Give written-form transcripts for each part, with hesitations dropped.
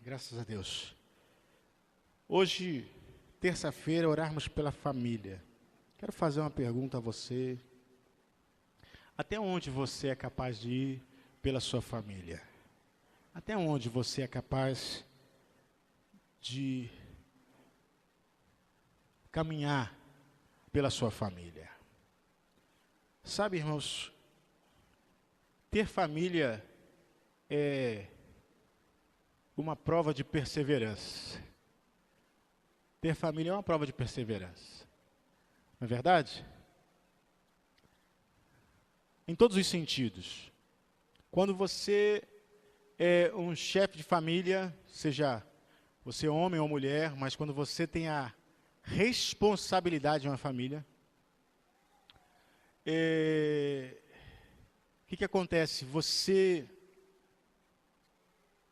Graças a Deus. Hoje, terça-feira, orarmos pela família. Quero fazer uma pergunta a você. Até onde você é capaz de ir pela sua família? Até onde você é capaz de caminhar pela sua família? Sabe, irmãos, ter família é uma prova de perseverança. Ter família é uma prova de perseverança. Não é verdade? Em todos os sentidos. Quando você é um chefe de família, seja você homem ou mulher, mas quando você tem a responsabilidade de uma família, o que acontece? Você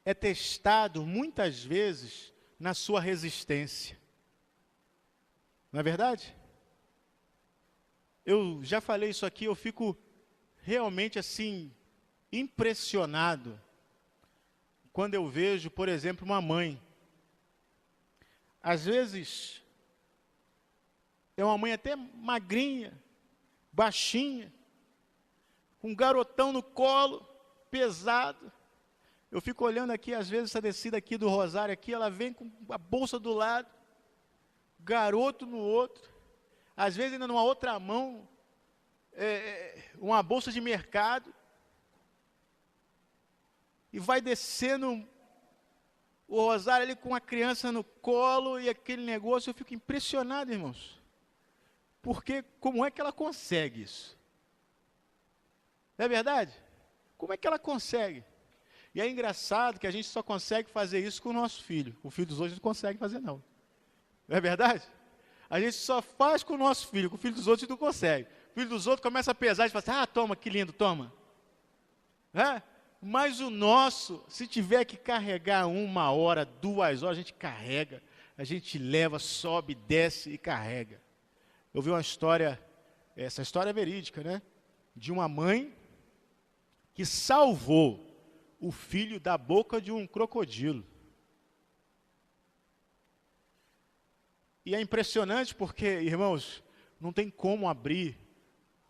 é testado muitas vezes na sua resistência. Não é verdade? Eu já falei isso aqui, eu fico realmente assim, impressionado quando eu vejo, por exemplo, uma mãe. Às vezes, é uma mãe até magrinha, baixinha, com um garotão no colo, pesado. Eu fico olhando aqui, às vezes, essa descida aqui do Rosário, aqui, ela vem com a bolsa do lado, garoto no outro, às vezes ainda numa outra mão, uma bolsa de mercado, e vai descendo o Rosário ali com a criança no colo, e aquele negócio, eu fico impressionado, irmãos, porque como é que ela consegue isso? Não é verdade? Como é que ela consegue? E é engraçado que a gente só consegue fazer isso com o nosso filho. O filho dos outros não consegue fazer, não. Não é verdade? A gente só faz com o nosso filho, com o filho dos outros não consegue. O filho dos outros começa a pesar e fala assim, toma, que lindo, toma. Mas o nosso, se tiver que carregar 1 hora, 2 horas, a gente carrega, a gente leva, sobe, desce e carrega. Eu vi uma história, essa história é verídica, né? De uma mãe que salvou o filho da boca de um crocodilo. E é impressionante porque, irmãos, não tem como abrir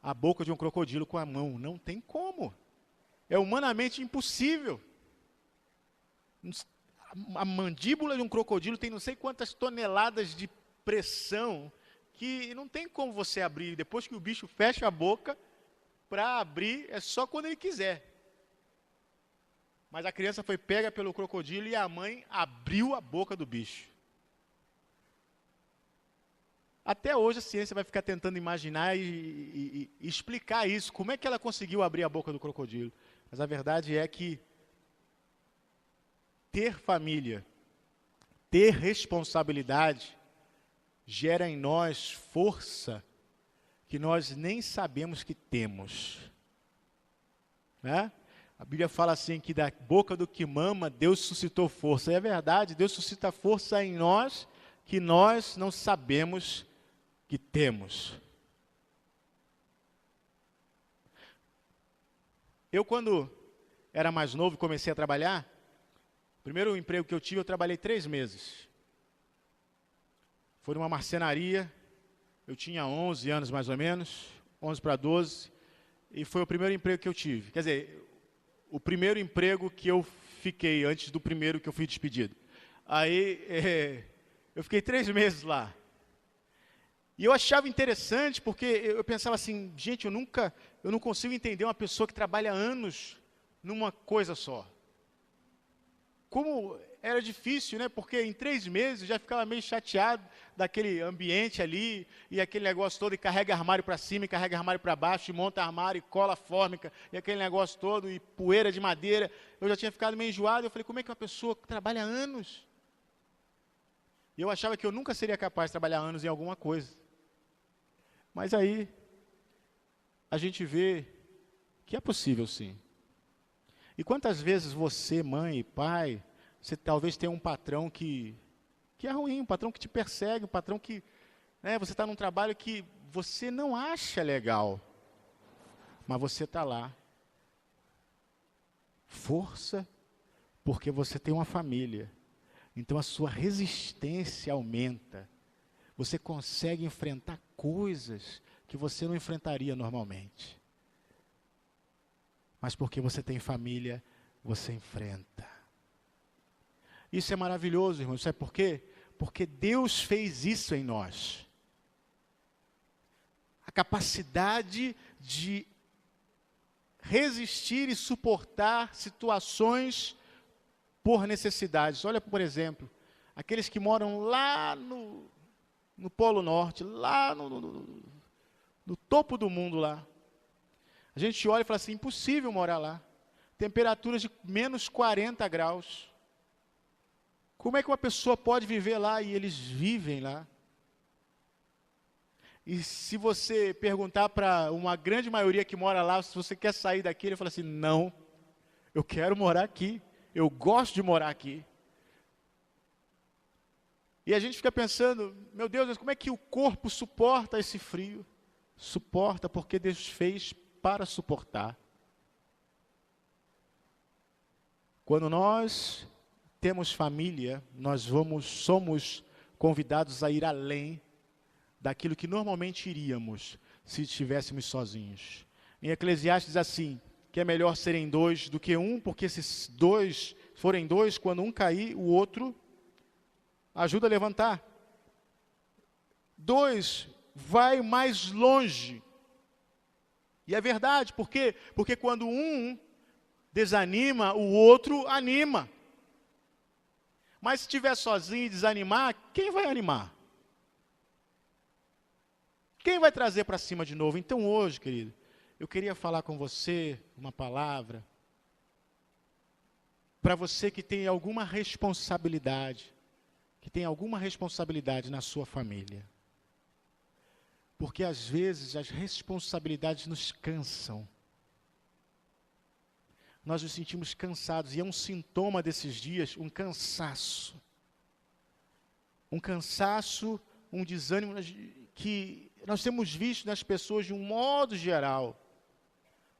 a boca de um crocodilo com a mão. Não tem como. É humanamente impossível. A mandíbula de um crocodilo tem não sei quantas toneladas de pressão que não tem como você abrir. Depois que o bicho fecha a boca, para abrir é só quando ele quiser. Mas a criança foi pega pelo crocodilo e a mãe abriu a boca do bicho. Até hoje a ciência vai ficar tentando imaginar e explicar isso. Como é que ela conseguiu abrir a boca do crocodilo? Mas a verdade é que ter família, ter responsabilidade, gera em nós força que nós nem sabemos que temos. Né? A Bíblia fala assim que da boca do que mama, Deus suscitou força. E é verdade, Deus suscita força em nós que nós não sabemos que temos. Eu, quando era mais novo e comecei a trabalhar, o primeiro emprego que eu tive, eu trabalhei 3 meses. Foi numa marcenaria, eu tinha 11 anos mais ou menos, 11 para 12, e foi o primeiro emprego que eu tive. Quer dizer, o primeiro emprego que eu fiquei, antes do primeiro que eu fui despedido. Aí, eu fiquei 3 meses lá. E eu achava interessante, porque eu pensava assim, gente, eu não consigo entender uma pessoa que trabalha anos numa coisa só. Como era difícil, né? Porque em 3 meses eu já ficava meio chateado daquele ambiente ali, e aquele negócio todo, e carrega armário para cima, e carrega armário para baixo, e monta armário, e cola fórmica, e aquele negócio todo, e poeira de madeira. Eu já tinha ficado meio enjoado, eu falei, como é que uma pessoa que trabalha anos? E eu achava que eu nunca seria capaz de trabalhar anos em alguma coisa. Mas aí, a gente vê que é possível sim. E quantas vezes você, mãe e pai, você talvez tenha um patrão que é ruim, um patrão que te persegue, um patrão que, né, você está num trabalho que você não acha legal, mas você está lá. Força, porque você tem uma família. Então a sua resistência aumenta. Você consegue enfrentar coisas que você não enfrentaria normalmente. Mas porque você tem família, você enfrenta. Isso é maravilhoso, irmãos. Sabe por quê? Porque Deus fez isso em nós. A capacidade de resistir e suportar situações por necessidades. Olha, por exemplo, aqueles que moram lá no Polo Norte, lá no topo do mundo lá. A gente olha e fala assim, impossível morar lá. Temperaturas de menos 40 graus. Como é que uma pessoa pode viver lá e eles vivem lá? E se você perguntar para uma grande maioria que mora lá, se você quer sair daqui, ele fala assim, não, eu quero morar aqui, eu gosto de morar aqui. E a gente fica pensando, meu Deus, mas como é que o corpo suporta esse frio? Suporta porque Deus fez para suportar. Quando nós temos família, nós somos convidados a ir além daquilo que normalmente iríamos se estivéssemos sozinhos. Em Eclesiastes diz assim, que é melhor serem dois do que um, porque se forem dois, quando um cair, o outro ajuda a levantar. Dois vai mais longe. E é verdade, por quê? Porque quando um desanima, o outro anima. Mas se estiver sozinho e desanimar, quem vai animar? Quem vai trazer para cima de novo? Então hoje, querido, eu queria falar com você uma palavra para você que tem alguma responsabilidade, na sua família. Porque às vezes as responsabilidades nos cansam. Nós nos sentimos cansados e é um sintoma desses dias, um cansaço. Um cansaço, um desânimo que nós temos visto nas pessoas de um modo geral.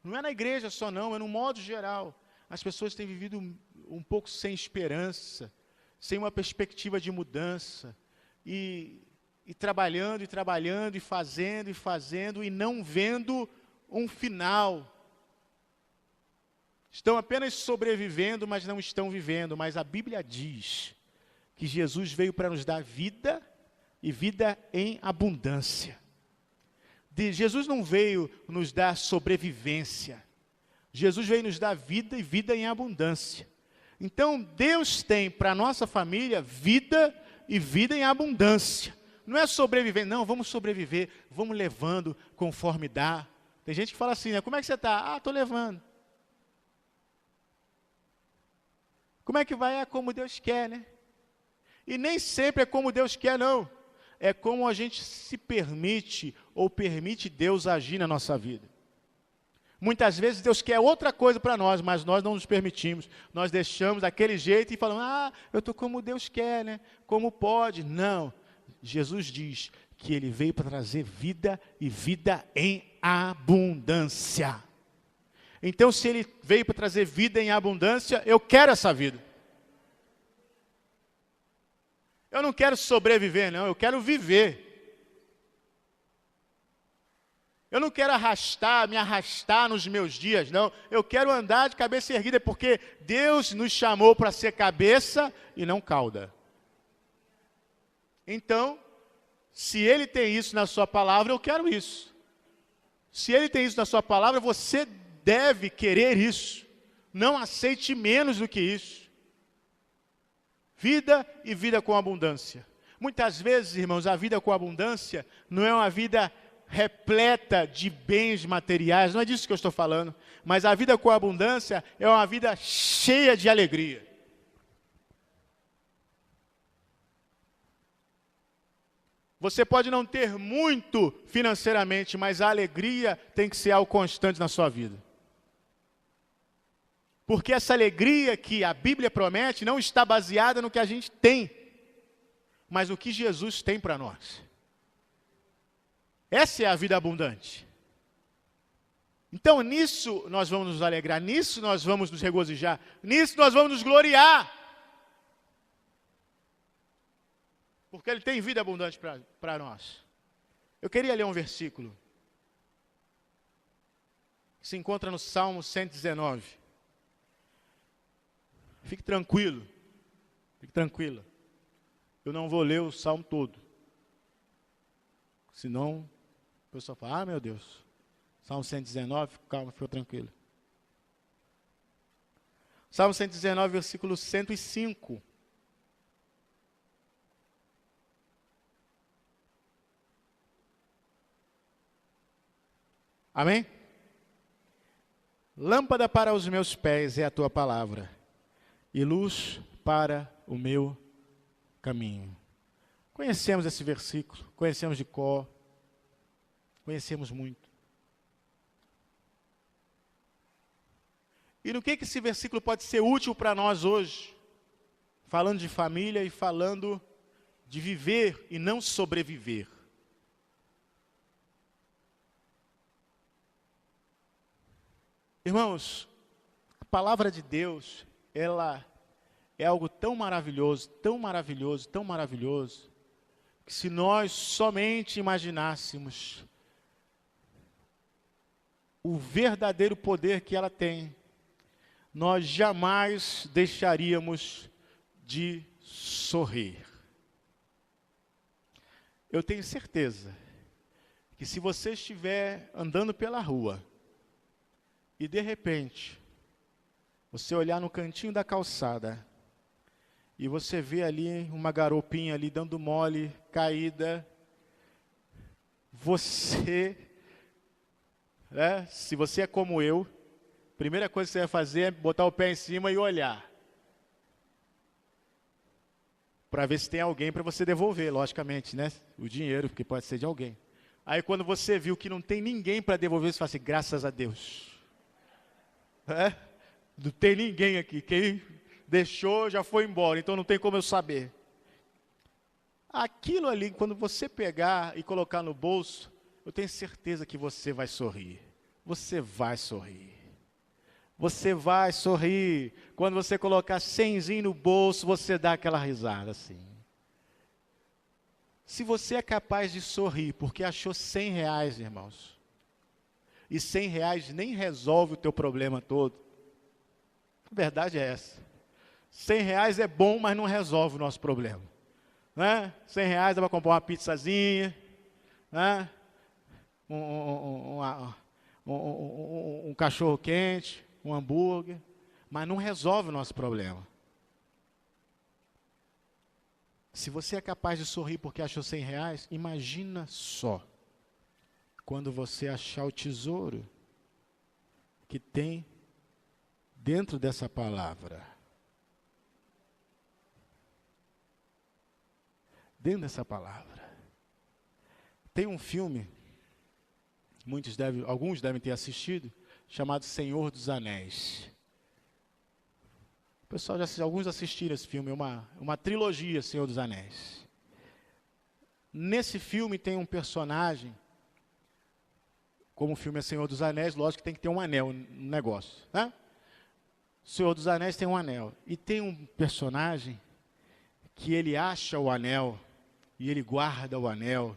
Não é na igreja só não, é no modo geral. As pessoas têm vivido um pouco sem esperança, sem uma perspectiva de mudança, e trabalhando, e fazendo, e não vendo um final. Estão apenas sobrevivendo, mas não estão vivendo. Mas a Bíblia diz que Jesus veio para nos dar vida, e vida em abundância. Jesus não veio nos dar sobrevivência. Jesus veio nos dar vida e vida em abundância. Então, Deus tem para a nossa família vida e vida em abundância. Não é sobreviver, não, vamos sobreviver, vamos levando conforme dá. Tem gente que fala assim, né? Como é que você está? Ah, estou levando. Como é que vai? É como Deus quer, né? E nem sempre é como Deus quer, não. É como a gente se permite, ou permite Deus agir na nossa vida. Muitas vezes Deus quer outra coisa para nós, mas nós não nos permitimos. Nós deixamos daquele jeito e falamos, eu estou como Deus quer, né? Como pode? Não. Jesus diz que Ele veio para trazer vida e vida em abundância. Então, se Ele veio para trazer vida em abundância, eu quero essa vida. Eu não quero sobreviver, não, eu quero viver. Eu não quero me arrastar nos meus dias, não. Eu quero andar de cabeça erguida, porque Deus nos chamou para ser cabeça e não cauda. Então, se Ele tem isso na sua palavra, eu quero isso. Se Ele tem isso na sua palavra, você deve querer isso. Não aceite menos do que isso. Vida e vida com abundância. Muitas vezes, irmãos, a vida com abundância não é uma vida repleta de bens materiais, não é disso que eu estou falando, mas a vida com abundância é uma vida cheia de alegria. Você pode não ter muito financeiramente, mas a alegria tem que ser algo constante na sua vida. Porque essa alegria que a Bíblia promete não está baseada no que a gente tem, mas no que Jesus tem para nós. Essa é a vida abundante. Então nisso nós vamos nos alegrar, nisso nós vamos nos regozijar, nisso nós vamos nos gloriar. porque Ele tem vida abundante para nós. Eu queria ler um versículo que se encontra no Salmo 119. Fique tranquilo, fique tranquila. Eu não vou ler o Salmo todo. Senão, o pessoal fala, ah, meu Deus, Salmo 119, calma, fica tranquilo. Salmo 119, versículo 105. Amém? Lâmpada para os meus pés é a tua palavra, e luz para o meu caminho. Conhecemos esse versículo, conhecemos de cor, conhecemos muito. E no que esse versículo pode ser útil para nós hoje? Falando de família e falando de viver e não sobreviver. Irmãos, a palavra de Deus, ela é algo tão maravilhoso, tão maravilhoso, tão maravilhoso, que se nós somente imaginássemos o verdadeiro poder que ela tem, nós jamais deixaríamos de sorrir. Eu tenho certeza que se você estiver andando pela rua e de repente você olhar no cantinho da calçada e você vê ali uma garopinha ali dando mole, caída, você, se você é como eu, a primeira coisa que você vai fazer é botar o pé em cima e olhar. Para ver se tem alguém para você devolver, logicamente, né? O dinheiro, porque pode ser de alguém. Aí quando você viu que não tem ninguém para devolver, você fala assim, graças a Deus. Não tem ninguém aqui. Quem deixou já foi embora, então não tem como eu saber. Aquilo ali, quando você pegar e colocar no bolso, eu tenho certeza que você vai sorrir. Você vai sorrir. Você vai sorrir. Quando você colocar 100zinho no bolso, você dá aquela risada assim. Se você é capaz de sorrir porque achou R$100, irmãos, e R$100 nem resolve o teu problema todo, a verdade é essa. R$100 é bom, mas não resolve o nosso problema. Né? R$100 dá para comprar uma pizzazinha, né? Um cachorro quente, um hambúrguer, mas não resolve o nosso problema. Se você é capaz de sorrir porque achou R$100, imagina só, quando você achar o tesouro que tem dentro dessa palavra. Dentro dessa palavra. Tem um filme, alguns devem ter assistido, chamado Senhor dos Anéis. O pessoal alguns assistiram esse filme, uma trilogia, Senhor dos Anéis. Nesse filme tem um personagem, como o filme é Senhor dos Anéis, lógico que tem que ter um anel no negócio, né? Senhor dos Anéis tem um anel, e tem um personagem que ele acha o anel, e ele guarda o anel,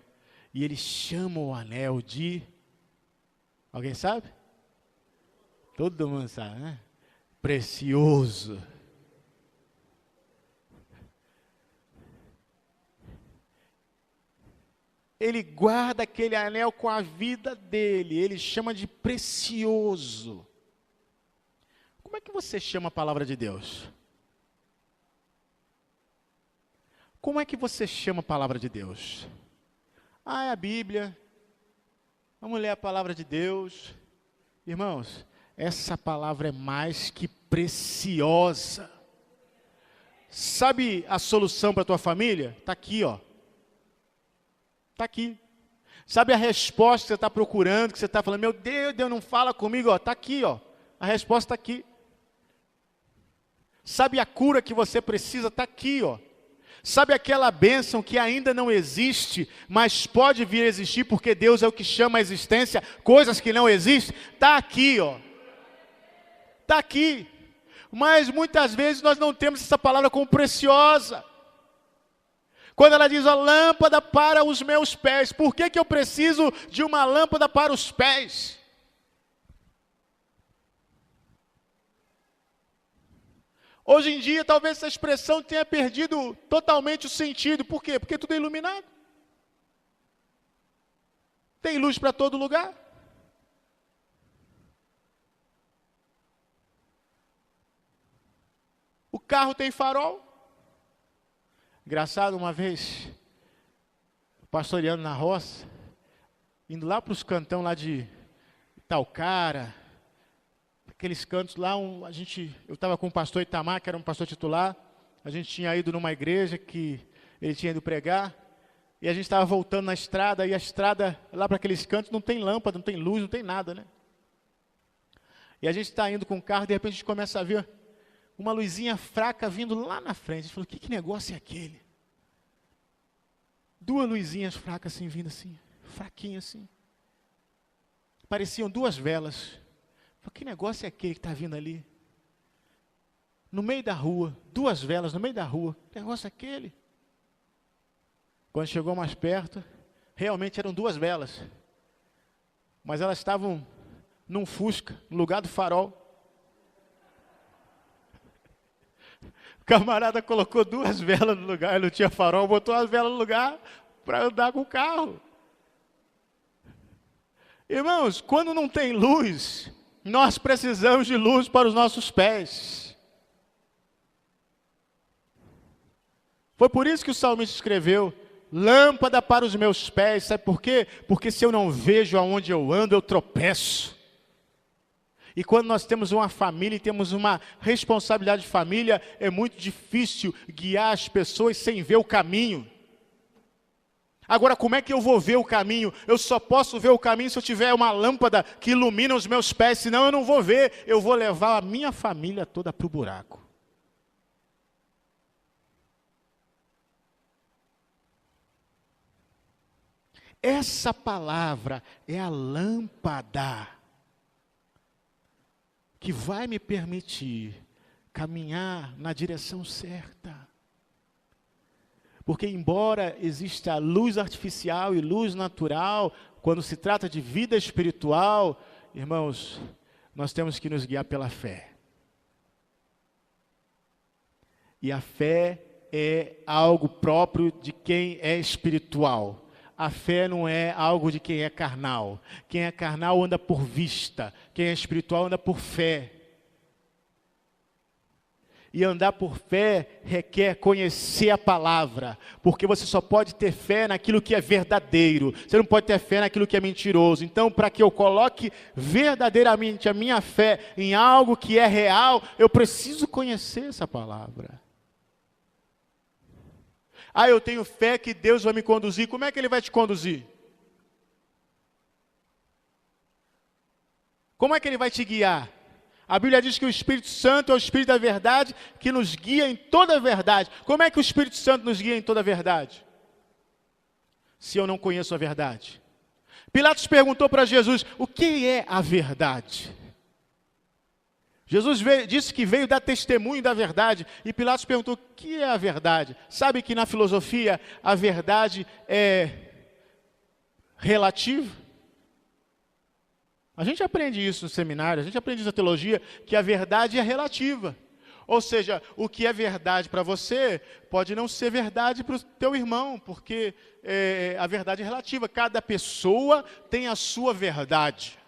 e ele chama o anel de... Alguém sabe? Todo mundo sabe, né? Precioso. Ele guarda aquele anel com a vida dele, ele chama de precioso. Como é que você chama a palavra de Deus? Como é que você chama a palavra de Deus? Ah, é a Bíblia. Vamos ler a palavra de Deus. Irmãos, essa palavra é mais que preciosa. Sabe a solução para a tua família? Está aqui, ó. Está aqui. Sabe a resposta que você está procurando, que você está falando, meu Deus, Deus não fala comigo, ó. Está aqui, ó. A resposta está aqui. Sabe a cura que você precisa? Está aqui, ó. Sabe aquela bênção que ainda não existe, mas pode vir a existir, porque Deus é o que chama a existência, coisas que não existem? Está aqui, ó. Está aqui. Mas muitas vezes nós não temos essa palavra como preciosa. Quando ela diz a lâmpada para os meus pés, por que que eu preciso de uma lâmpada para os pés? Hoje em dia, talvez essa expressão tenha perdido totalmente o sentido. Por quê? Porque tudo é iluminado. Tem luz para todo lugar. O carro tem farol. Engraçado, uma vez, pastoreando na roça, indo lá para os cantão lá de Itaucara, aqueles cantos lá, eu estava com o pastor Itamar, que era um pastor titular, a gente tinha ido numa igreja que ele tinha ido pregar, e a gente estava voltando na estrada, e a estrada, lá para aqueles cantos, não tem lâmpada, não tem luz, não tem nada, né? E a gente está indo com o carro, de repente a gente começa a ver uma luzinha fraca vindo lá na frente. A gente falou, que negócio é aquele? Duas luzinhas fracas assim, vindo assim, fraquinhas assim. Pareciam duas velas. Falei, que negócio é aquele que está vindo ali? No meio da rua, duas velas no meio da rua. Que negócio é aquele? Quando chegou mais perto, realmente eram duas velas. Mas elas estavam num Fusca, no lugar do farol. O camarada colocou duas velas no lugar, ele não tinha farol, botou as velas no lugar para andar com o carro. Irmãos, quando não tem luz, nós precisamos de luz para os nossos pés. Foi por isso que o salmista escreveu, lâmpada para os meus pés. Sabe por quê? Porque se eu não vejo aonde eu ando, eu tropeço. E quando nós temos uma família e temos uma responsabilidade de família, é muito difícil guiar as pessoas sem ver o caminho. Agora, como é que eu vou ver o caminho? Eu só posso ver o caminho se eu tiver uma lâmpada que ilumina os meus pés, senão eu não vou ver. Eu vou levar a minha família toda para o buraco. Essa palavra é a lâmpada que vai me permitir caminhar na direção certa. Porque embora exista luz artificial e luz natural, quando se trata de vida espiritual, irmãos, nós temos que nos guiar pela fé. E a fé é algo próprio de quem é espiritual. A fé não é algo de quem é carnal. Quem é carnal anda por vista. Quem é espiritual anda por fé. E andar por fé requer conhecer a palavra. Porque você só pode ter fé naquilo que é verdadeiro. Você não pode ter fé naquilo que é mentiroso. Então, para que eu coloque verdadeiramente a minha fé em algo que é real, eu preciso conhecer essa palavra. Ah, eu tenho fé que Deus vai me conduzir. Como é que Ele vai te conduzir? Como é que Ele vai te guiar? A Bíblia diz que o Espírito Santo é o Espírito da verdade que nos guia em toda a verdade. Como é que o Espírito Santo nos guia em toda a verdade? Se eu não conheço a verdade. Pilatos perguntou para Jesus, o que é a verdade? Jesus disse que veio dar testemunho da verdade, e Pilatos perguntou, o que é a verdade? Sabe que na filosofia a verdade é relativa? A gente aprende isso no seminário, a gente aprende isso na teologia, que a verdade é relativa. Ou seja, o que é verdade para você, pode não ser verdade para o teu irmão, porque a verdade é relativa, cada pessoa tem a sua verdade.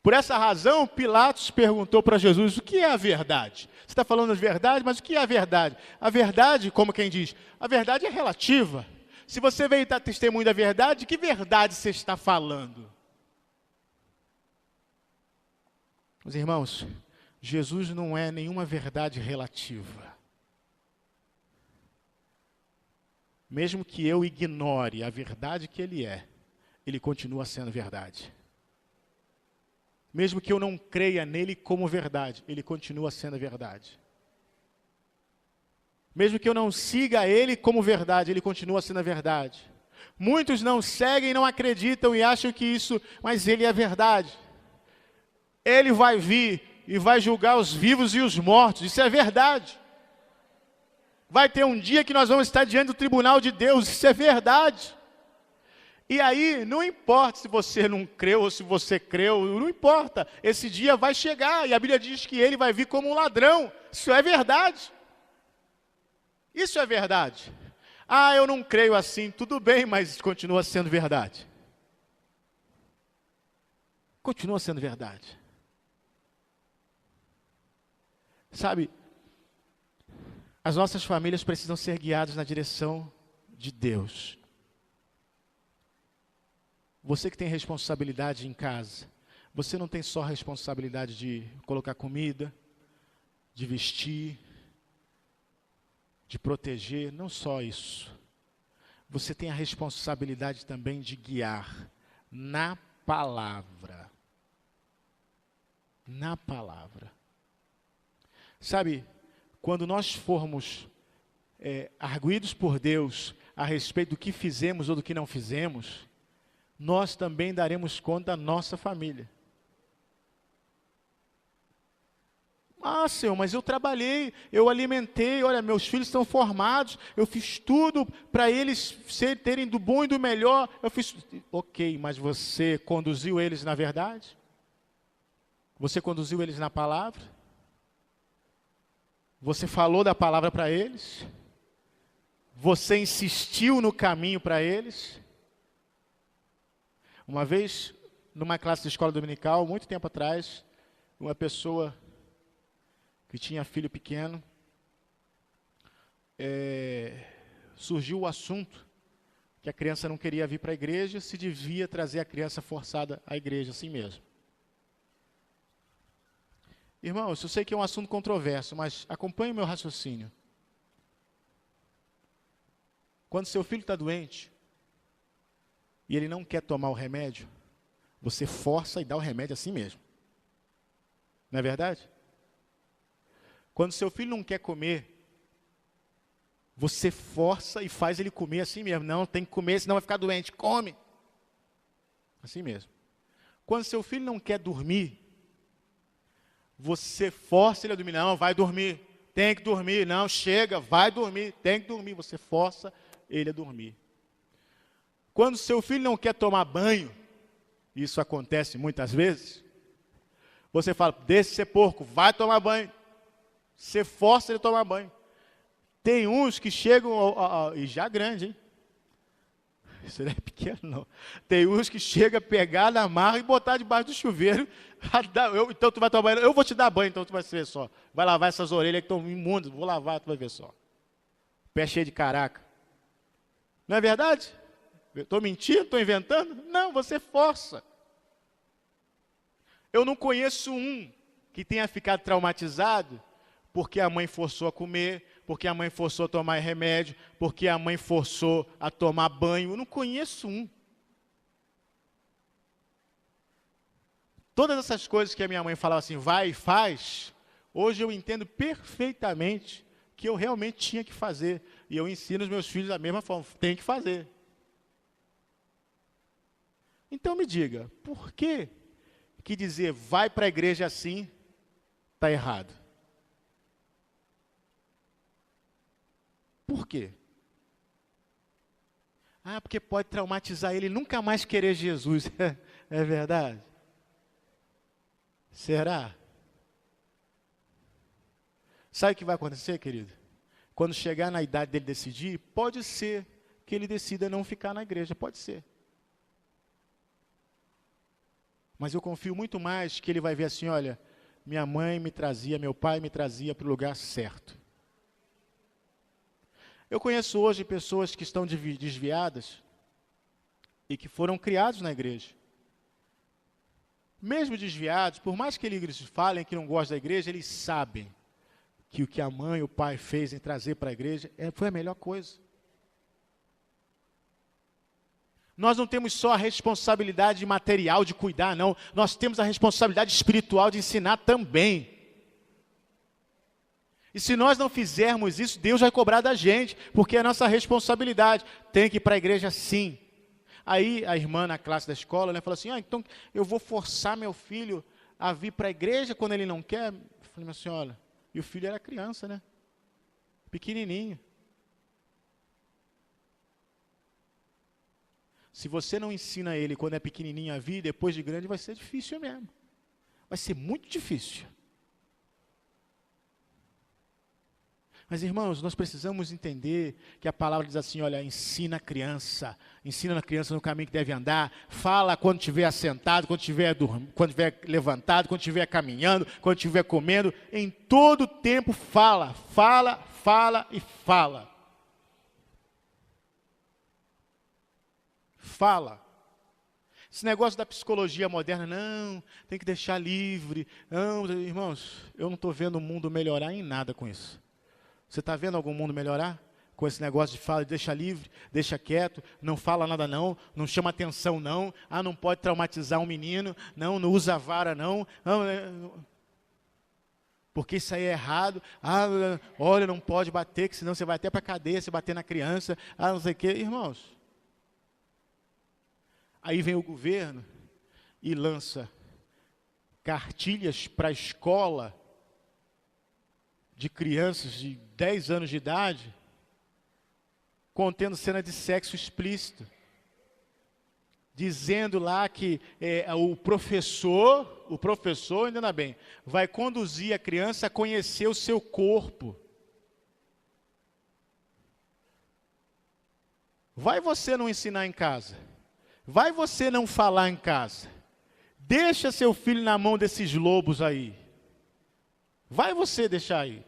Por essa razão, Pilatos perguntou para Jesus, o que é a verdade? Você está falando de verdade, mas o que é a verdade? A verdade, como quem diz, a verdade é relativa. Se você veio dar testemunho da verdade, que verdade você está falando? Meus irmãos, Jesus não é nenhuma verdade relativa. Mesmo que eu ignore a verdade que Ele é, Ele continua sendo verdade. Mesmo que eu não creia nele como verdade, ele continua sendo verdade. Mesmo que eu não siga ele como verdade, ele continua sendo a verdade. Muitos não seguem, não acreditam e acham que isso, mas ele é verdade. Ele vai vir e vai julgar os vivos e os mortos, isso é verdade. Vai ter um dia que nós vamos estar diante do tribunal de Deus, isso é verdade. E aí, não importa se você não creu ou se você creu, não importa. Esse dia vai chegar e a Bíblia diz que ele vai vir como um ladrão. Isso é verdade. Isso é verdade. Ah, eu não creio assim. Tudo bem, mas continua sendo verdade. Continua sendo verdade. Sabe, as nossas famílias precisam ser guiadas na direção de Deus. Você que tem responsabilidade em casa, você não tem só a responsabilidade de colocar comida, de vestir, de proteger, não só isso. Você tem a responsabilidade também de guiar na palavra. Na palavra. Sabe, quando nós formos arguidos por Deus a respeito do que fizemos ou do que não fizemos, nós também daremos conta da nossa família. Ah, Senhor, mas eu trabalhei, eu alimentei, olha, meus filhos estão formados, eu fiz tudo para eles terem do bom e do melhor. Eu fiz, ok, mas você conduziu eles na verdade? Você conduziu eles na palavra? Você falou da palavra para eles? Você insistiu no caminho para eles? Uma vez, numa classe de escola dominical, muito tempo atrás, uma pessoa que tinha filho pequeno, surgiu o assunto que a criança não queria vir para a igreja, se devia trazer a criança forçada à igreja, assim mesmo. Irmãos, eu sei que é um assunto controverso, mas acompanhe o meu raciocínio. Quando seu filho está doente, e ele não quer tomar o remédio, você força e dá o remédio assim mesmo. Não é verdade? Quando seu filho não quer comer, você força e faz ele comer assim mesmo. Não, tem que comer, senão vai ficar doente. Come. Assim mesmo. Quando seu filho não quer dormir, você força ele a dormir. Não, vai dormir. Tem que dormir. Não, chega, vai dormir. Tem que dormir. Você força ele a dormir. Quando seu filho não quer tomar banho, isso acontece muitas vezes, você fala, deixa de ser porco, vai tomar banho. Você força ele a tomar banho. Tem uns que chegam, e já grande, hein? Isso não é pequeno, não. Tem uns que chegam a pegar na marra e botar debaixo do chuveiro. Então tu vai tomar banho, eu vou te dar banho, então tu vai ver só. Vai lavar essas orelhas que estão imundas, vou lavar, tu vai ver só. Pé cheio de caraca. Não é verdade? Estou mentindo? Estou inventando? Não, você força. Eu não conheço um que tenha ficado traumatizado porque a mãe forçou a comer, porque a mãe forçou a tomar remédio, porque a mãe forçou a tomar banho. Eu não conheço um. Todas essas coisas que a minha mãe falava assim, vai e faz, hoje eu entendo perfeitamente que eu realmente tinha que fazer. E eu ensino os meus filhos da mesma forma, tem que fazer. Então me diga, por que dizer vai para a igreja assim está errado? Por quê? Ah, porque pode traumatizar ele e nunca mais querer Jesus. É verdade? Será? Sabe o que vai acontecer, querido? Quando chegar na idade dele decidir, pode ser que ele decida não ficar na igreja, pode ser. Mas eu confio muito mais que ele vai ver assim, olha, minha mãe me trazia, meu pai me trazia para o lugar certo. Eu conheço hoje pessoas que estão desviadas e que foram criados na igreja. Mesmo desviados, por mais que eles falem que não gostam da igreja, eles sabem que o que a mãe e o pai fez em trazer para a igreja foi a melhor coisa. Nós não temos só a responsabilidade material de cuidar, não. Nós temos a responsabilidade espiritual de ensinar também. E se nós não fizermos isso, Deus vai cobrar da gente, porque é a nossa responsabilidade. Tem que ir para a igreja sim. Aí a irmã na classe da escola, né, falou assim, então eu vou forçar meu filho a vir para a igreja quando ele não quer. Eu falei, minha senhora, e o filho era criança, né? Pequenininho. Se você não ensina ele quando é pequenininho a vir, depois de grande vai ser difícil mesmo. Vai ser muito difícil. Mas, irmãos, nós precisamos entender que a palavra diz assim, olha, ensina a criança no caminho que deve andar, fala quando estiver assentado, quando estiver levantado, quando estiver caminhando, quando estiver comendo, em todo tempo fala, fala, fala e fala. Fala. Esse negócio da psicologia moderna, não, tem que deixar livre. Não, irmãos, eu não estou vendo o mundo melhorar em nada com isso. Você está vendo algum mundo melhorar? Com esse negócio de fala, deixa livre, deixa quieto, não fala nada não, não chama atenção não, não pode traumatizar um menino, não usa vara não, porque isso aí é errado, olha, não pode bater, que senão você vai até para a cadeia se bater na criança, não sei o quê. Irmãos, aí vem o governo e lança cartilhas para a escola, de crianças de 10 anos de idade, contendo cena de sexo explícito, dizendo lá que o professor, entenda bem, vai conduzir a criança a conhecer o seu corpo. Vai você não ensinar em casa? Vai você não falar em casa? Deixa seu filho na mão desses lobos aí. Vai você deixar aí.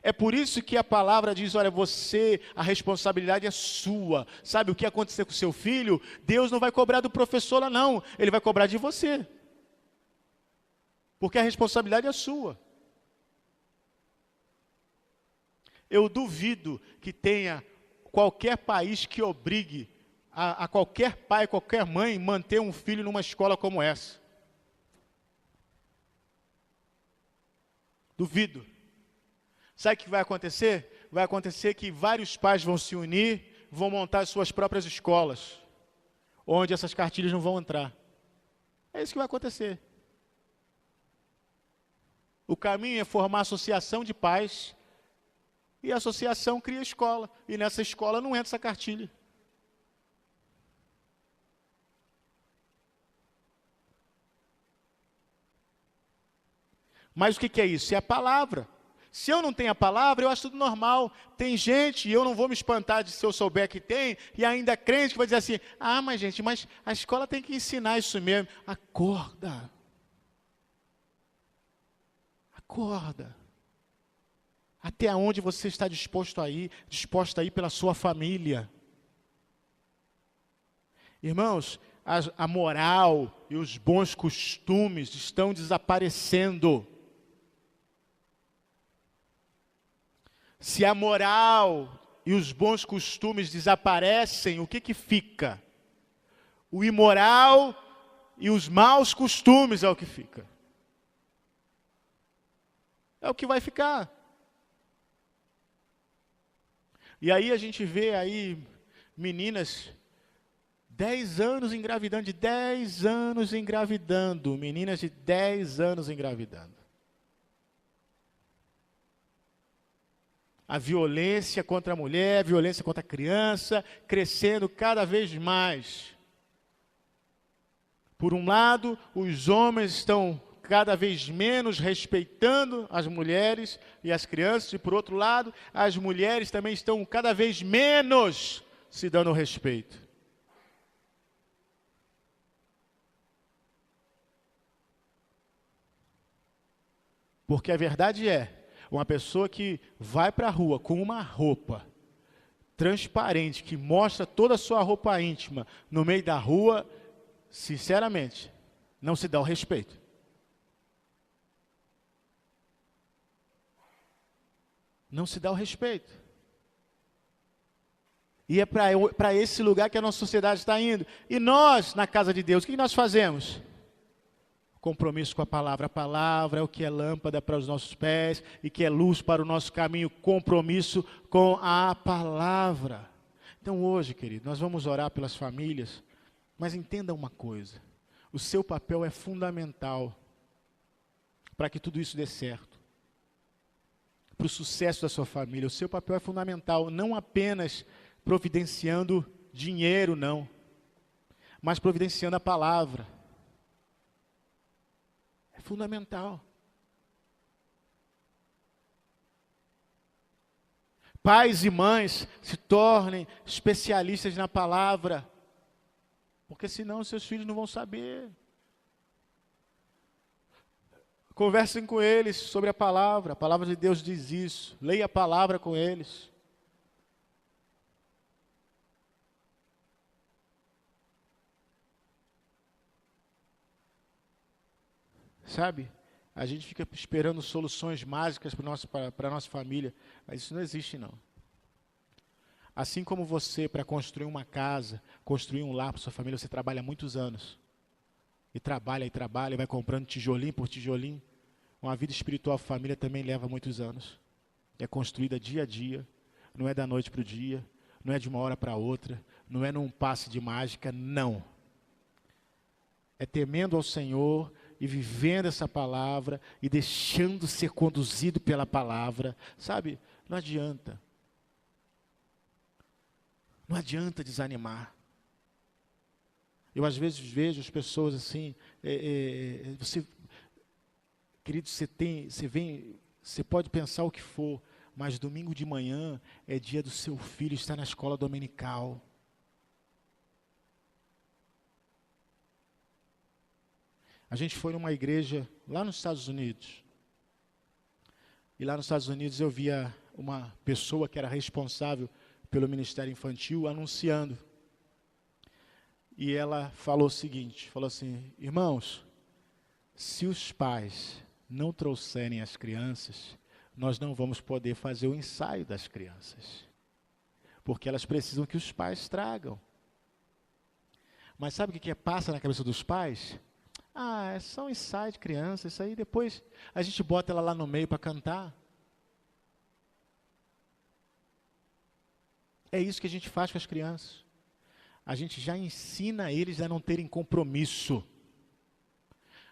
É por isso que a palavra diz, olha, a responsabilidade é sua. Sabe o que acontecer com seu filho? Deus não vai cobrar do professor lá não, ele vai cobrar de você. Porque a responsabilidade é sua. Eu duvido que tenha qualquer país que obrigue a qualquer pai, qualquer mãe, manter um filho numa escola como essa. Duvido. Sabe o que vai acontecer? Vai acontecer que vários pais vão se unir, vão montar as suas próprias escolas, onde essas cartilhas não vão entrar. É isso que vai acontecer. O caminho é formar associação de pais, e a associação cria escola, e nessa escola não entra essa cartilha. Mas o que é isso? É a palavra. Se eu não tenho a palavra, eu acho tudo normal. Tem gente, e eu não vou me espantar de se eu souber que tem, e ainda crente que vai dizer assim, mas gente, mas a escola tem que ensinar isso mesmo. Acorda. Acorda. Até onde você está disposta a ir pela sua família. Irmãos, a moral e os bons costumes estão desaparecendo. Se a moral e os bons costumes desaparecem, o que fica? O imoral e os maus costumes é o que fica. É o que vai ficar. E aí a gente vê aí meninas 10 anos engravidando, meninas de 10 anos engravidando. A violência contra a mulher, a violência contra a criança, crescendo cada vez mais. Por um lado, os homens estão cada vez menos respeitando as mulheres e as crianças, e por outro lado, as mulheres também estão cada vez menos se dando respeito. Porque a verdade é, uma pessoa que vai para a rua com uma roupa transparente, que mostra toda a sua roupa íntima no meio da rua, sinceramente, não se dá o respeito. Não se dá o respeito. E é para esse lugar que a nossa sociedade está indo. E nós, na casa de Deus, o que nós fazemos? Compromisso com a palavra. A palavra é o que é lâmpada para os nossos pés e que é luz para o nosso caminho. Compromisso com a palavra. Então hoje, querido, nós vamos orar pelas famílias, mas entenda uma coisa. O seu papel é fundamental para que tudo isso dê certo. Para o sucesso da sua família. O seu papel é fundamental, não apenas providenciando dinheiro, não. mas providenciando a palavra. É fundamental. Pais e mães, se tornem especialistas na palavra, porque senão os seus filhos não vão saber. Conversem com eles sobre a palavra de Deus diz isso. Leia a palavra com eles. Sabe, a gente fica esperando soluções mágicas para a nossa família, mas isso não existe não. Assim como você, para construir uma casa, construir um lar para sua família, você trabalha muitos anos. E trabalha, e vai comprando tijolinho por tijolinho. Uma vida espiritual, família também leva muitos anos. É construída dia a dia, não é da noite para o dia, não é de uma hora para outra, não é num passe de mágica, não. É temendo ao Senhor e vivendo essa palavra e deixando ser conduzido pela palavra. Sabe, não adianta. Não adianta desanimar. Eu às vezes vejo as pessoas assim, querido, você pode pensar o que for, mas domingo de manhã é dia do seu filho estar na escola dominical. A gente foi numa igreja lá nos Estados Unidos. E lá nos Estados Unidos eu via uma pessoa que era responsável pelo ministério infantil anunciando. E ela falou o seguinte, falou assim: irmãos, se os pais não trouxerem as crianças, nós não vamos poder fazer o ensaio das crianças. Porque elas precisam que os pais tragam. Mas sabe o que passa na cabeça dos pais? Ah, é só um ensaio de criança, isso aí depois a gente bota ela lá no meio para cantar. É isso que a gente faz com as crianças. A gente já ensina eles a não terem compromisso.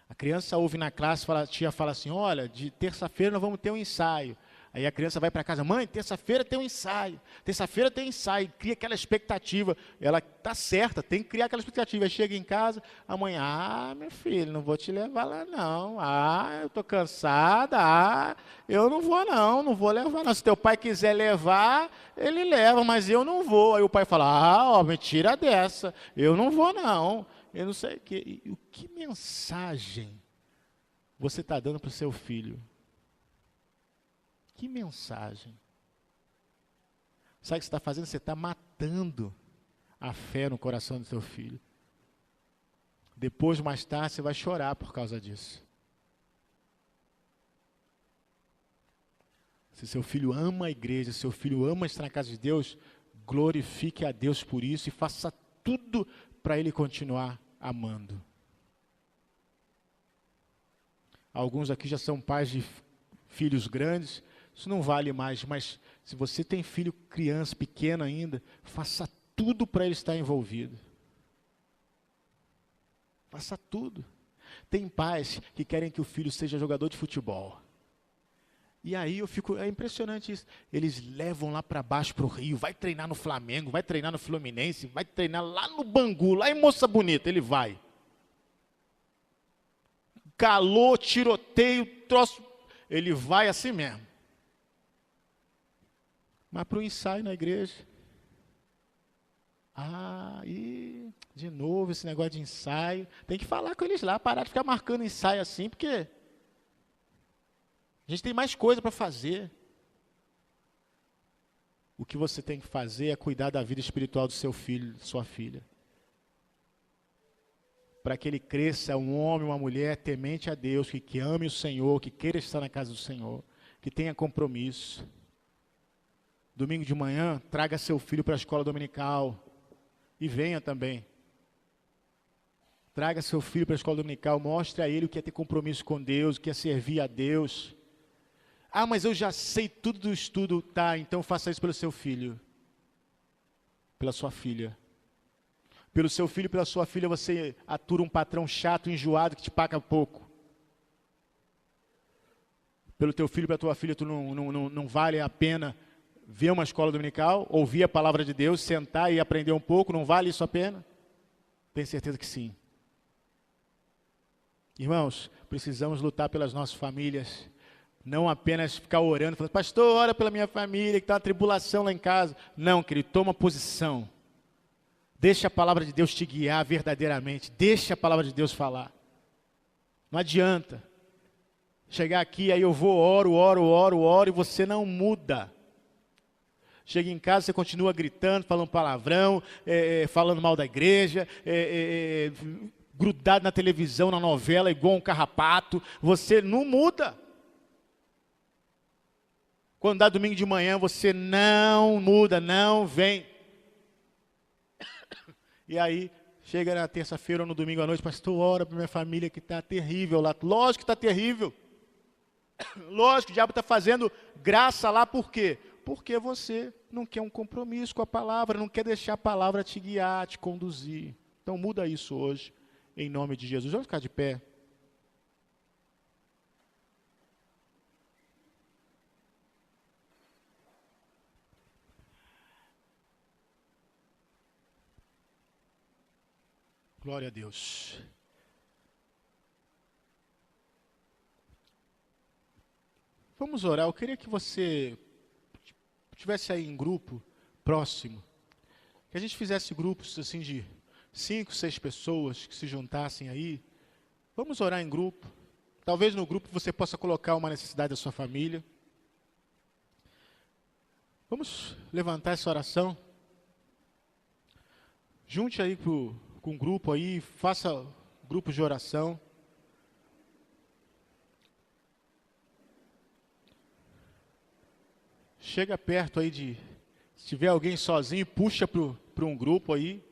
A criança ouve na classe, a tia fala assim, olha, de terça-feira nós vamos ter um ensaio. Aí a criança vai para casa, mãe, terça-feira tem um ensaio. Terça-feira tem ensaio, cria aquela expectativa. Ela está certa, tem que criar aquela expectativa. Aí chega em casa, amanhã, meu filho, não vou te levar lá não. Eu estou cansada, eu não vou levar não. Se teu pai quiser levar, ele leva, mas eu não vou. Aí o pai fala, me tira dessa, eu não vou não. Eu não sei o que. E que mensagem você está dando para o seu filho? Que mensagem? Sabe o que você está fazendo? Você está matando a fé no coração do seu filho. Depois, mais tarde, você vai chorar por causa disso. Se seu filho ama a igreja, se seu filho ama estar na casa de Deus, glorifique a Deus por isso e faça tudo para ele continuar amando. Alguns aqui já são pais de filhos grandes. Isso não vale mais, mas se você tem filho, criança, pequeno ainda, faça tudo para ele estar envolvido. Faça tudo. Tem pais que querem que o filho seja jogador de futebol. E aí é impressionante isso. Eles levam lá para baixo, para o Rio, vai treinar no Flamengo, vai treinar no Fluminense, vai treinar lá no Bangu, lá em Moça Bonita, ele vai. Calor, tiroteio, troço, ele vai assim mesmo. Mas para o ensaio na igreja. E de novo esse negócio de ensaio. Tem que falar com eles lá, parar de ficar marcando ensaio assim, porque a gente tem mais coisa para fazer. O que você tem que fazer é cuidar da vida espiritual do seu filho, da sua filha. Para que ele cresça um homem, uma mulher temente a Deus, que ame o Senhor, que queira estar na casa do Senhor, que tenha compromisso. Domingo de manhã, traga seu filho para a escola dominical e venha também. Traga seu filho para a escola dominical, mostre a ele o que é ter compromisso com Deus, o que é servir a Deus. Mas eu já sei tudo do estudo. Tá, então faça isso pelo seu filho, pela sua filha. Pelo seu filho e pela sua filha você atura um patrão chato, enjoado, que te paga pouco. Pelo teu filho e pela tua filha, tu não vale a pena ver uma escola dominical, ouvir a palavra de Deus, sentar e aprender um pouco, não vale isso a pena? Tenho certeza que sim. Irmãos, precisamos lutar pelas nossas famílias. Não apenas ficar orando, falando, pastor, ora pela minha família, que está uma tribulação lá em casa. Não, querido, toma posição. Deixa a palavra de Deus te guiar verdadeiramente. Deixa a palavra de Deus falar. Não adianta. Chegar aqui, aí eu vou, oro, e você não muda. Chega em casa, você continua gritando, falando palavrão, falando mal da igreja, grudado na televisão, na novela, igual um carrapato. Você não muda. Quando dá domingo de manhã, você não muda, não vem. E aí, chega na terça-feira ou no domingo à noite, pastor, ora para minha família que está terrível lá. Lógico que está terrível. Lógico que o diabo está fazendo graça lá, por quê? Porque você não quer um compromisso com a palavra, não quer deixar a palavra te guiar, te conduzir. Então muda isso hoje, em nome de Jesus. Vamos ficar de pé. Glória a Deus. Vamos orar. Eu queria que você estivesse aí em grupo, próximo. Que a gente fizesse grupos assim de 5, 6 pessoas que se juntassem aí. Vamos orar em grupo. Talvez no grupo você possa colocar uma necessidade da sua família. Vamos levantar essa oração. Junte aí com o grupo aí, faça grupos de oração. Chega perto aí se tiver alguém sozinho, puxa para um grupo aí.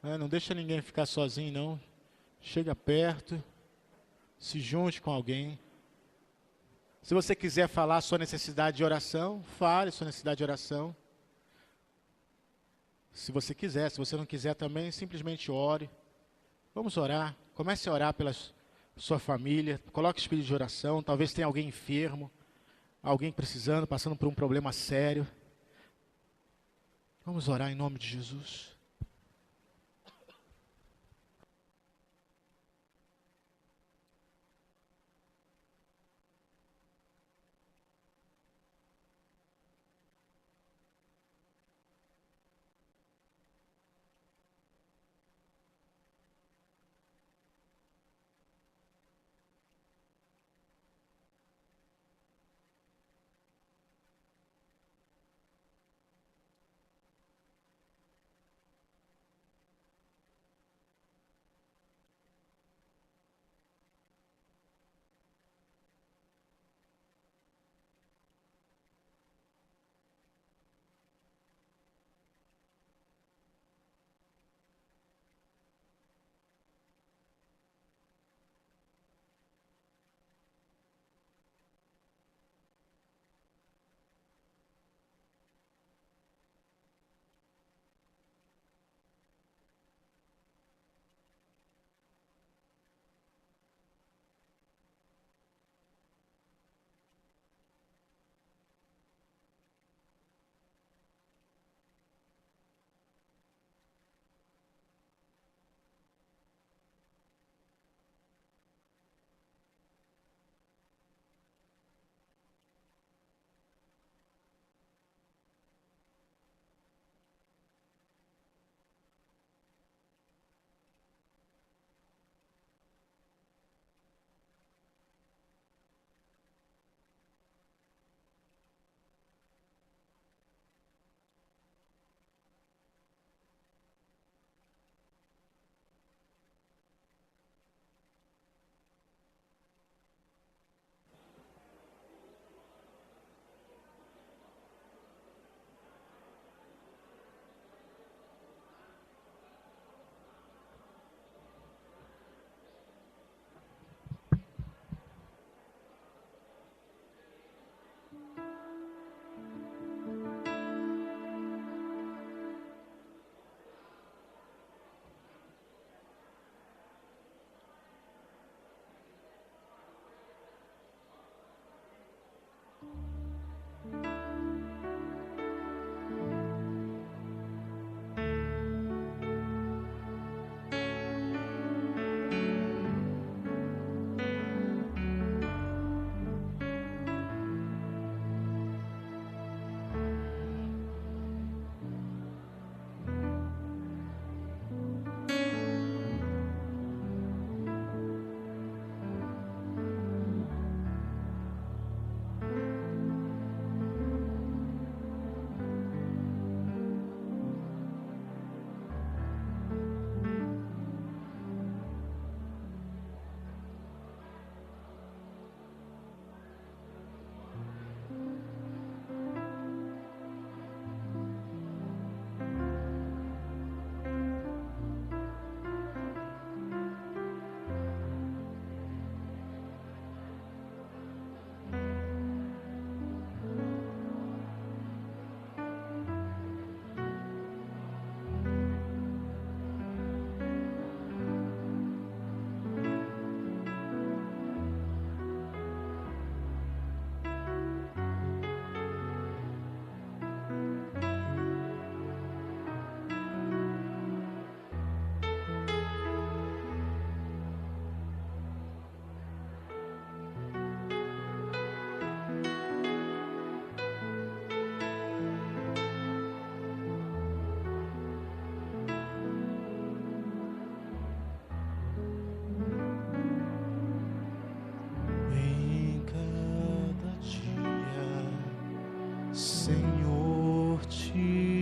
Não deixa ninguém ficar sozinho não. Chega perto, se junte com alguém. Se você quiser falar sua necessidade de oração, fale sua necessidade de oração. Se você quiser, se você não quiser também, simplesmente ore. Vamos orar, comece a orar pela sua família, coloque o espírito de oração, talvez tenha alguém enfermo, alguém precisando, passando por um problema sério. Vamos orar em nome de Jesus.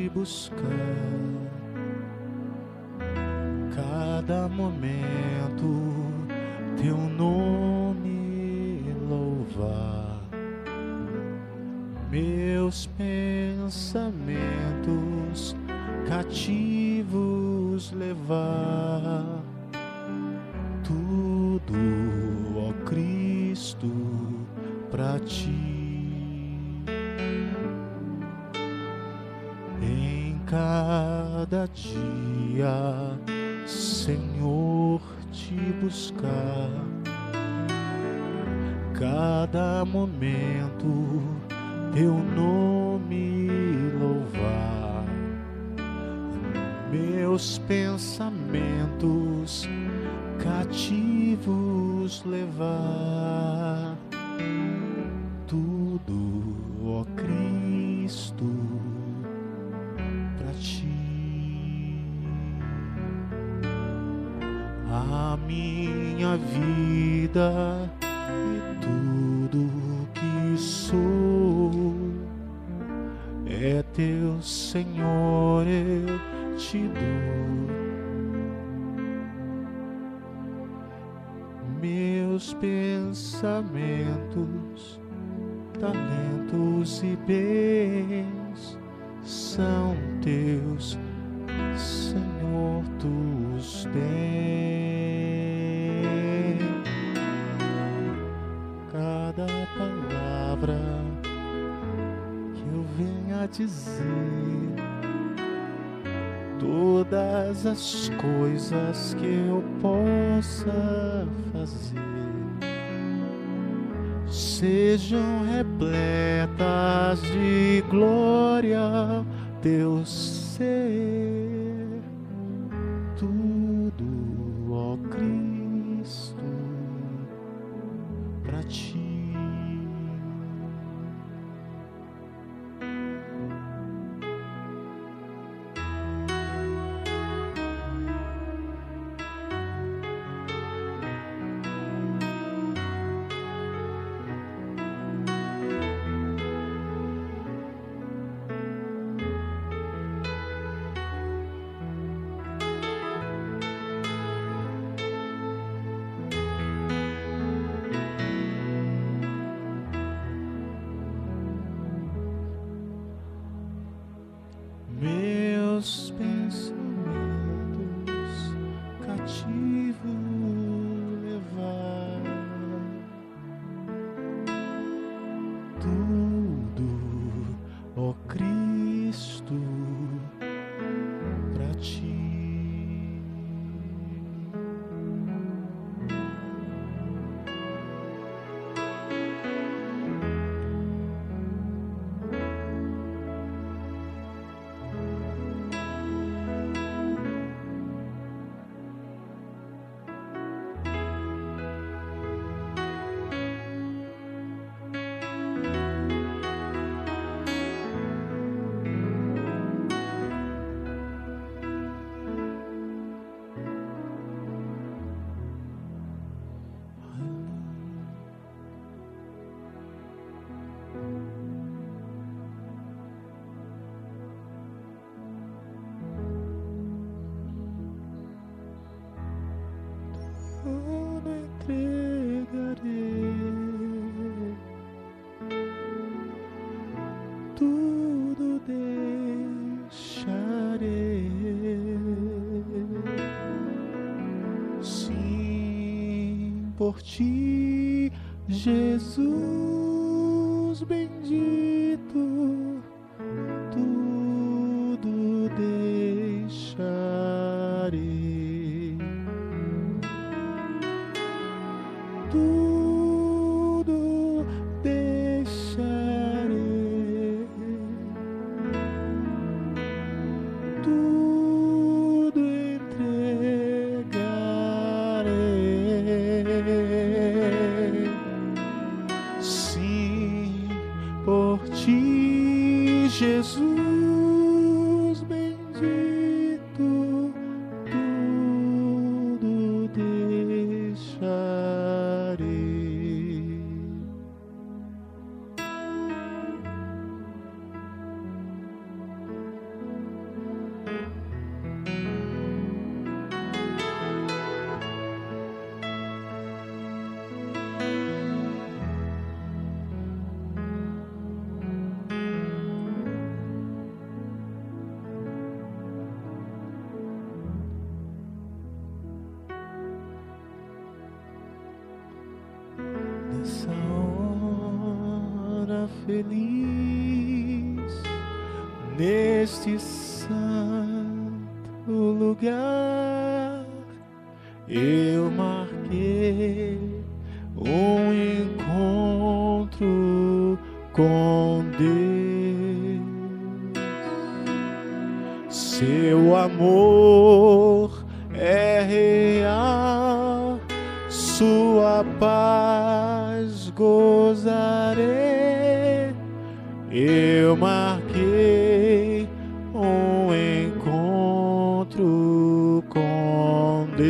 te buscar, cada momento teu nome louvar, meus pensamentos cativos levar, tudo, ó Cristo, pra ti. Em cada dia, Senhor, te buscar, cada momento teu nome louvar, meus pensamentos cativos levar, tudo, ó Cristo, pra ti. A minha vida e tudo que sou é teu, Senhor, eu te dou. Meus pensamentos, talentos e bens são teus, Senhor, tu os tens. Cada palavra que eu venha dizer, todas as coisas que eu possa fazer, sejam repletas de glória, teu ser, tudo, ó Cristo, pra ti. Meus pensamentos cativos levar, tudo, ó Cristo, pra ti. Tudo entregarei, tudo deixarei, sim, por ti, Jesus bendito, tudo deixarei, tudo deixarei, tudo entregarei, sim, por ti, Jesus bendito, tudo deixarei. feliz neste santo lugar. Eu marquei um encontro com Deus. Seu amor é real, sua paz gozarei. Eu marquei um encontro com Deus.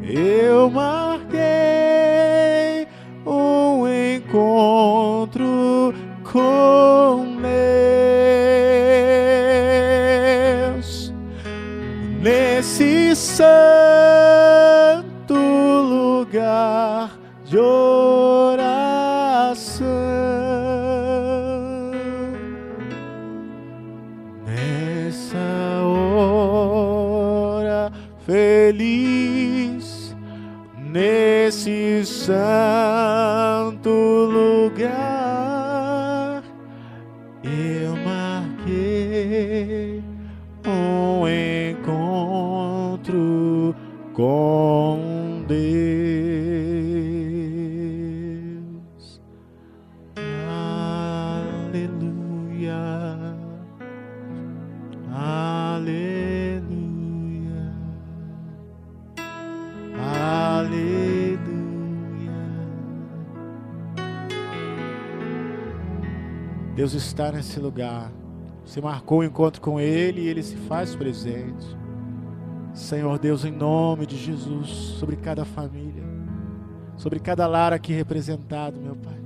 Eu marquei um encontro com Deus nesse santo lugar de oração. Nessa hora feliz, nesse santo lugar, eu marquei um encontro com Deus. Aleluia, aleluia, aleluia. Deus está nesse lugar. Você marcou o encontro com Ele e Ele se faz presente. Senhor Deus, em nome de Jesus, sobre cada família, sobre cada lar aqui representado, meu Pai.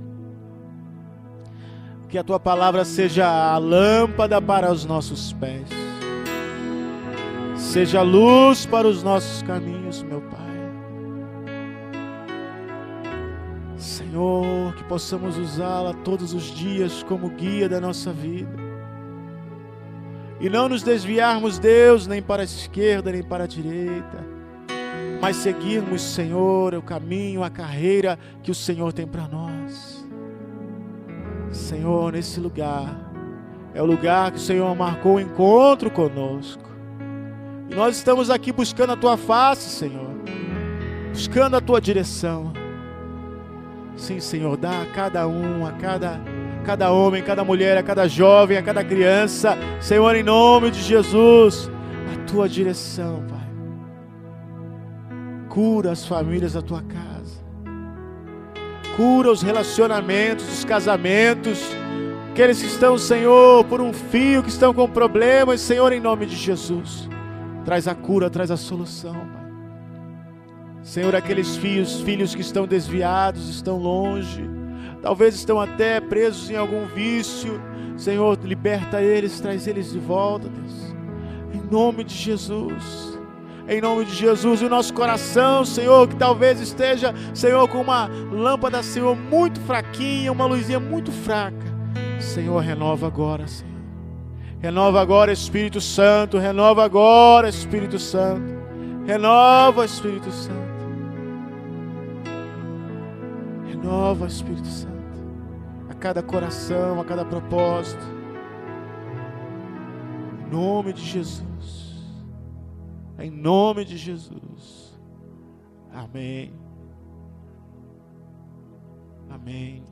Que a Tua palavra seja a lâmpada para os nossos pés, seja a luz para os nossos caminhos, meu Pai. Senhor, que possamos usá-la todos os dias como guia da nossa vida. E não nos desviarmos, Deus, nem para a esquerda, nem para a direita, mas seguirmos, Senhor, o caminho, a carreira que o Senhor tem para nós. Senhor, nesse lugar, é o lugar que o Senhor marcou o encontro conosco. E nós estamos aqui buscando a Tua face, Senhor, buscando a Tua direção. Sim, Senhor, dá a cada um, a cada homem, cada mulher, a cada jovem, a cada criança, Senhor, em nome de Jesus, a Tua direção, Pai. Cura as famílias da Tua casa, cura os relacionamentos, os casamentos, aqueles que estão, Senhor, por um fio, que estão com problemas, Senhor, em nome de Jesus, traz a cura, traz a solução, Pai. Senhor, aqueles filhos que estão desviados, estão longe, talvez estão até presos em algum vício, Senhor, liberta eles, traz eles de volta, Deus, em nome de Jesus. Em nome de Jesus, e o nosso coração, Senhor, que talvez esteja, Senhor, com uma lâmpada, Senhor, muito fraquinha, uma luzinha muito fraca, Senhor, renova agora, Senhor. Renova agora, Espírito Santo, renova agora, Espírito Santo. Renova, Espírito Santo. Renova, Espírito Santo. A cada coração, a cada propósito. Em nome de Jesus. Em nome de Jesus. Amém. Amém.